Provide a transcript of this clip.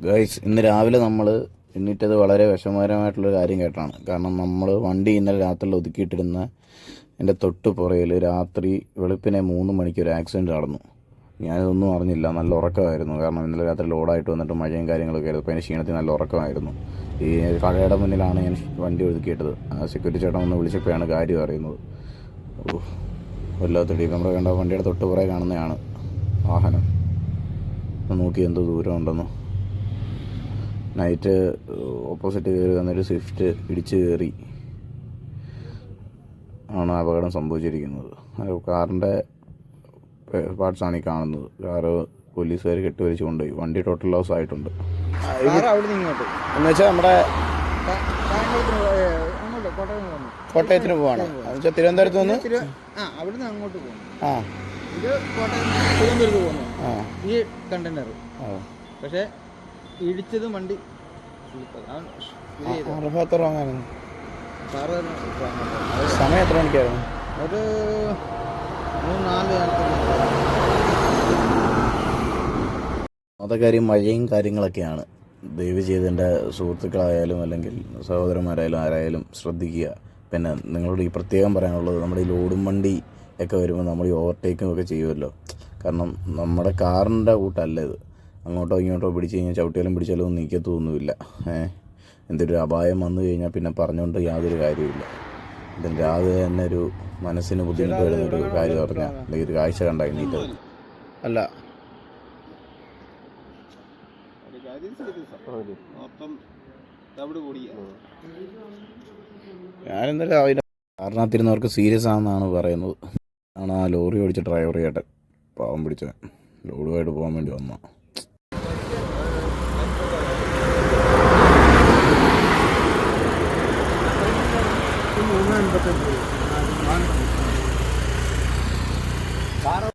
Guys, ഇന്ന് രാവിലെ നമ്മൾ എണ്ണീറ്റത് വളരെ വിഷമകരമായിട്ടുള്ളൊരു കാര്യം കേട്ടാണ്. കാരണം നമ്മൾ വണ്ടി ഇന്നലെ രാത്രിയിൽ ഒതുക്കിയിട്ടിരുന്ന എൻ്റെ തൊട്ട് പുറയിൽ രാത്രി വെളുപ്പിനെ 3 മണിക്ക് ഒരു ആക്സിഡൻറ്റ് നടന്നു. ഞാനിതൊന്നും അറിഞ്ഞില്ല. നല്ല ഉറക്കമായിരുന്നു. കാരണം ഇന്നലെ രാത്രി ലോഡായിട്ട് വന്നിട്ട് മഴയും കാര്യങ്ങളൊക്കെ ആയിരുന്നു. അപ്പോൾ അതിൻ്റെ ക്ഷീണത്തിൽ നല്ല ഉറക്കമായിരുന്നു. ഈ കടയുടെ മുന്നിലാണ് ഞാൻ വണ്ടി ഒതുക്കിയിട്ടത്. സെക്യൂരിറ്റി ചേട്ടൻ ഒന്ന് വിളിച്ചപ്പോഴാണ് കാര്യം അറിയുന്നത്. വല്ലാത്തടി. നമ്മുടെ കണ്ട വണ്ടിയുടെ തൊട്ട് പുറകെ കാണുന്നതാണ് വാഹനം. നോക്കി എന്തോ ദൂരം ഉണ്ടെന്ന്. നൈറ്റ് ഓപ്പോസിറ്റ് കയറി വന്നൊരു സ്വിഫ്റ്റ് ഇടിച്ച് കയറി ആണ് അപകടം സംഭവിച്ചിരിക്കുന്നത്. കാറിൻ്റെ പാർട്സാണ് ഈ കാണുന്നത്. കാറ് പോലീസുകാർ കെട്ടിവലിച്ച് കൊണ്ടുപോയി. വണ്ടി ടോട്ടൽ ലോസ് ആയിട്ടുണ്ട്. എന്ന് വെച്ചാൽ നമ്മുടെ കോട്ടയത്തിന് പോവാണ്. എന്ന് വെച്ചാൽ തിരുവനന്തപുരത്ത് നിന്ന് അവിടുന്ന് അങ്ങോട്ട് പോകുന്നു. ആ ഇത് കോട്ടയം തിരുവനന്തപുരത്ത് പോകുന്നു ഈ കണ്ടെയ്നർ. പക്ഷേ ഇടിച്ചത് വണ്ടി വാങ്ങായിരുന്നു. സമയം എത്ര മണിക്കായിരുന്നു? ഒരു 3-4 കാര്യം മഴയും കാര്യങ്ങളൊക്കെയാണ്. ദയവ് ചെയ്ത് എൻ്റെ സുഹൃത്തുക്കളായാലും അല്ലെങ്കിൽ സഹോദരന്മാരായാലും ആരായാലും ശ്രദ്ധിക്കുക. പിന്നെ നിങ്ങളോട് ഈ പ്രത്യേകം പറയാനുള്ളത്, നമ്മുടെ ഈ ലോഡും വണ്ടി ഒക്കെ വരുമ്പോൾ നമ്മൾ ഈ ഓവർടേക്കും ഒക്കെ ചെയ്യുമല്ലോ. കാരണം നമ്മുടെ കാറിൻ്റെ കൂട്ടല്ല ഇത്. അങ്ങോട്ടോ ഇങ്ങോട്ടോ പിടിച്ച് കഴിഞ്ഞാൽ ചവിട്ടിയാലും പിടിച്ചാലും ഒന്നും നീക്കത്തൊന്നുമില്ല. എന്തൊരു അപായം വന്നു കഴിഞ്ഞാൽ പിന്നെ പറഞ്ഞുകൊണ്ട് യാതൊരു കാര്യമില്ല. ഇതിന് രാവിലെ തന്നെ ഒരു മനസ്സിന് ബുദ്ധിമുട്ട് വരുന്നൊരു കാര്യം പറഞ്ഞാൽ അല്ലെങ്കിൽ ഒരു കാഴ്ച കണ്ട എണീറ്റത് അല്ല. ഞാനിന്നലെ രാവിലെ കാറിനകത്തിരുന്നവർക്ക് സീരിയസ് ആണെന്നാണ് പറയുന്നത്. ആണ് ആ ലോറി ഓടിച്ച ഡ്രൈവർ ചേട്ടൻ. പാവം പിടിച്ച ലോഡുമായിട്ട് പോകാൻ വേണ്ടി വന്ന. $3.85